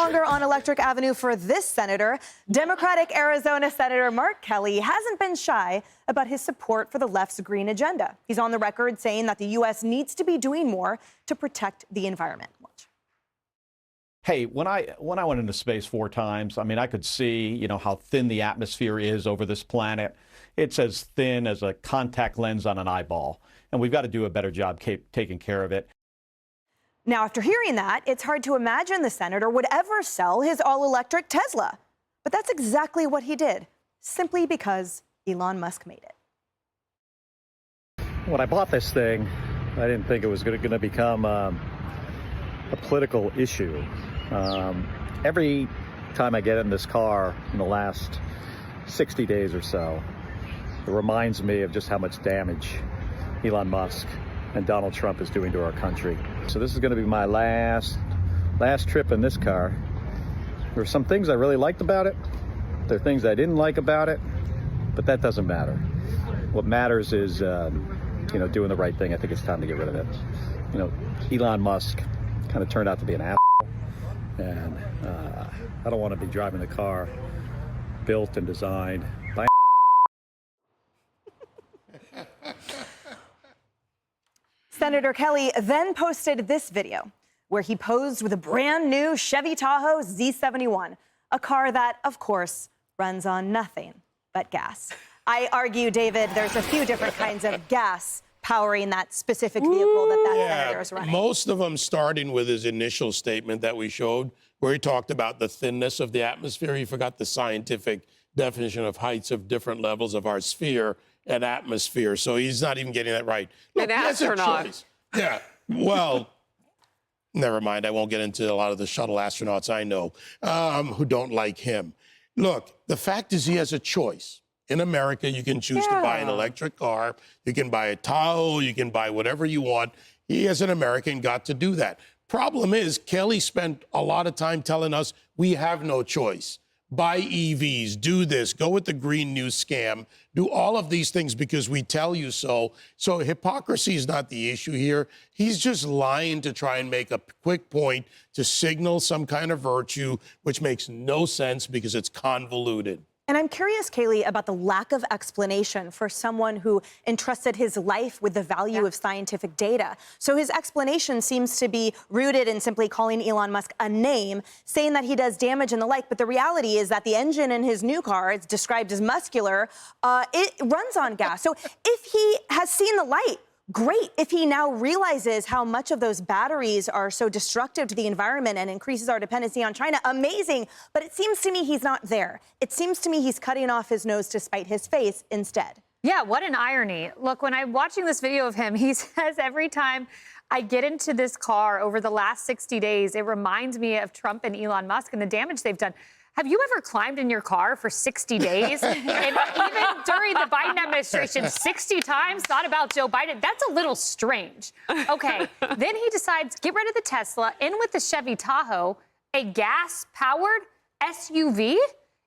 longer on Electric Avenue for this senator. Democratic Arizona Senator Mark Kelly hasn't been shy about his support for the left's green agenda. He's on the record saying that the U.S. needs to be doing more to protect the environment. Watch. Hey, when I went into space 4 times, I mean, I could see, how thin the atmosphere is over this planet. It's as thin as a contact lens on an eyeball, and we've got to do a better job taking care of it. Now, after hearing that, it's hard to imagine the senator would ever sell his all-electric Tesla. But that's exactly what he did, simply because Elon Musk made it. When I bought this thing, I didn't think it was going to become a political issue. Every time I get in this car in the last 60 days or so, it reminds me of just how much damage Elon Musk and Donald Trump is doing to our country. So this is going to be my last trip in this car. There are some things I really liked about it. There are things I didn't like about it, but that doesn't matter. What matters is, doing the right thing. I think it's time to get rid of it. Elon Musk kind of turned out to be an asshole, and I don't want to be driving a car built and designed by Senator Kelly then posted this video where he posed with a brand new Chevy Tahoe Z71, a car that, of course, runs on nothing but gas. I argue, David, there's a few different kinds of gas powering that specific vehicle that senator is running. Most of them starting with his initial statement that we showed, where he talked about the thinness of the atmosphere. He forgot the scientific definition of heights of different levels of our sphere and atmosphere. So he's not even getting that right. Look, an astronaut. Yeah, well, never mind. I won't get into a lot of the shuttle astronauts I know who don't like him. Look, the fact is he has a choice. In America, you can choose to buy an electric car. You can buy a Tahoe. You can buy whatever you want. He, as an American, got to do that. Problem is, Kelly spent a lot of time telling us we have no choice. Buy EVs, do this, go with the Green New scam, do all of these things because we tell you so. So hypocrisy is not the issue here. He's just lying to try and make a quick point to signal some kind of virtue, which makes no sense because it's convoluted. And I'm curious, Kaylee, about the lack of explanation for someone who entrusted his life with the value of scientific data. So his explanation seems to be rooted in simply calling Elon Musk a name, saying that he does damage and the like. But the reality is that the engine in his new car, it's described as muscular, it runs on gas. So if he has seen the light, great. If he now realizes how much of those batteries are so destructive to the environment and increases our dependency on China, amazing. But it seems to me he's not there. It seems to me he's cutting off his nose to spite his face instead. Yeah, what an irony. Look, when I'm watching this video of him, he says every time I get into this car over the last 60 days, it reminds me of Trump and Elon Musk and the damage they've done. Have you ever climbed in your car for 60 days? And even during the Biden administration, 60 times thought about Joe Biden? That's a little strange. Okay, then he decides, get rid of the Tesla, in with the Chevy Tahoe, a gas-powered SUV.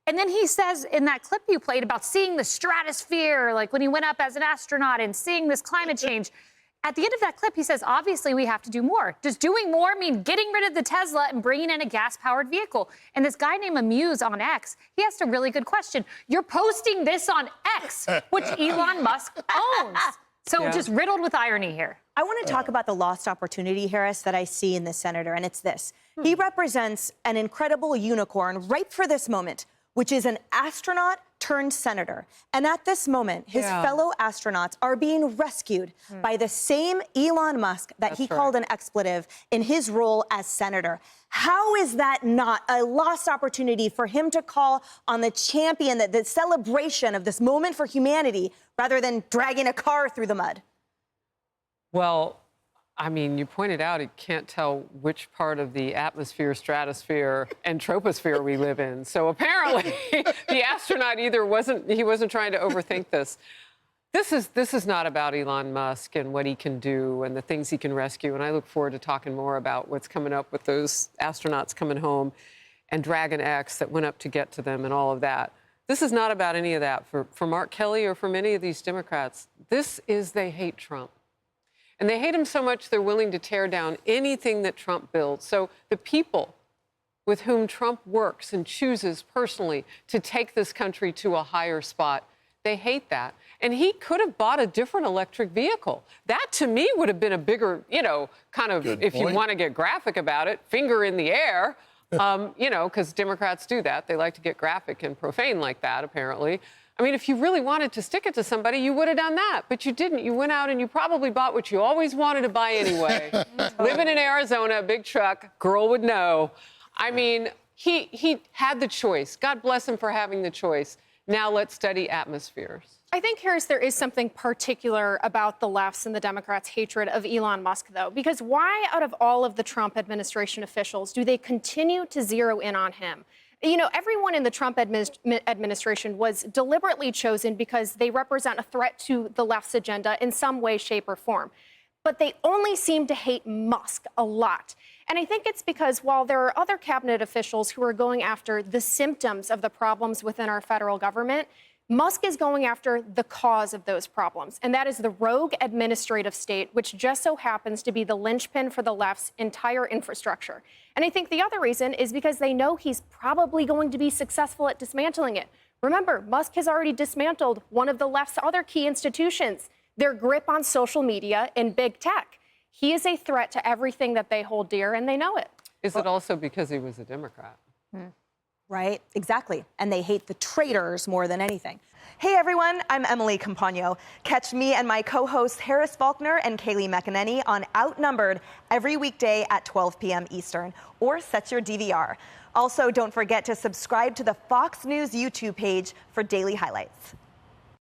And then he says in that clip you played about seeing the stratosphere, like when he went up as an astronaut and seeing this climate change. At the end of that clip, he says, obviously, we have to do more. Does doing more mean getting rid of the Tesla and bringing in a gas-powered vehicle? And this guy named Amuse on X, he asked a really good question. You're posting this on X, which Elon Musk owns. So just riddled with irony here. I want to talk about the lost opportunity, Harris, that I see in this senator, and it's this. He represents an incredible unicorn ripe for this moment, which is an astronaut turned senator. And at this moment, his fellow astronauts are being rescued by the same Elon Musk that he called an expletive in his role as senator. How is that not a lost opportunity for him to call on the champion, the celebration of this moment for humanity, rather than dragging a car through the mud? Well, I mean, you pointed out he can't tell which part of the atmosphere, stratosphere, and troposphere we live in. So apparently, the astronaut wasn't trying to overthink this. This is not about Elon Musk and what he can do and the things he can rescue. And I look forward to talking more about what's coming up with those astronauts coming home and Dragon X that went up to get to them and all of that. This is not about any of that for Mark Kelly or for many of these Democrats. This is they hate Trump. And they hate him so much they're willing to tear down anything that Trump builds. So the people with whom Trump works and chooses personally to take this country to a higher spot. They hate that. And he could have bought a different electric vehicle. That, to me, would have been a bigger, kind of, if you want to get graphic about it, finger in the air, because Democrats do that. They like to get graphic and profane like that, apparently. I mean, if you really wanted to stick it to somebody, you would have done that. But you didn't. You went out and you probably bought what you always wanted to buy anyway. Living in Arizona, a big truck, girl would know. I mean, he had the choice. God bless him for having the choice. Now let's study atmospheres. I think, Harris, there is something particular about the left's and the Democrats' hatred of Elon Musk, though, because why, out of all of the Trump administration officials, do they continue to zero in on him? Everyone in the Trump administration was deliberately chosen because they represent a threat to the left's agenda in some way, shape, or form. But they only seem to hate Musk a lot. And I think it's because while there are other cabinet officials who are going after the symptoms of the problems within our federal government, Musk is going after the cause of those problems, and that is the rogue administrative state, which just so happens to be the linchpin for the left's entire infrastructure. And I think the other reason is because they know he's probably going to be successful at dismantling it. Remember, Musk has already dismantled one of the left's other key institutions, their grip on social media and big tech. He is a threat to everything that they hold dear, and they know it. Is it also because he was a Democrat? Right, exactly. And they hate the traitors more than anything. Hey everyone, I'm Emily Campagno. Catch me and my co-hosts Harris Faulkner and Kaylee McEnany on Outnumbered every weekday at 12 p.m. Eastern, or set your DVR. Also, don't forget to subscribe to the Fox News YouTube page for daily highlights.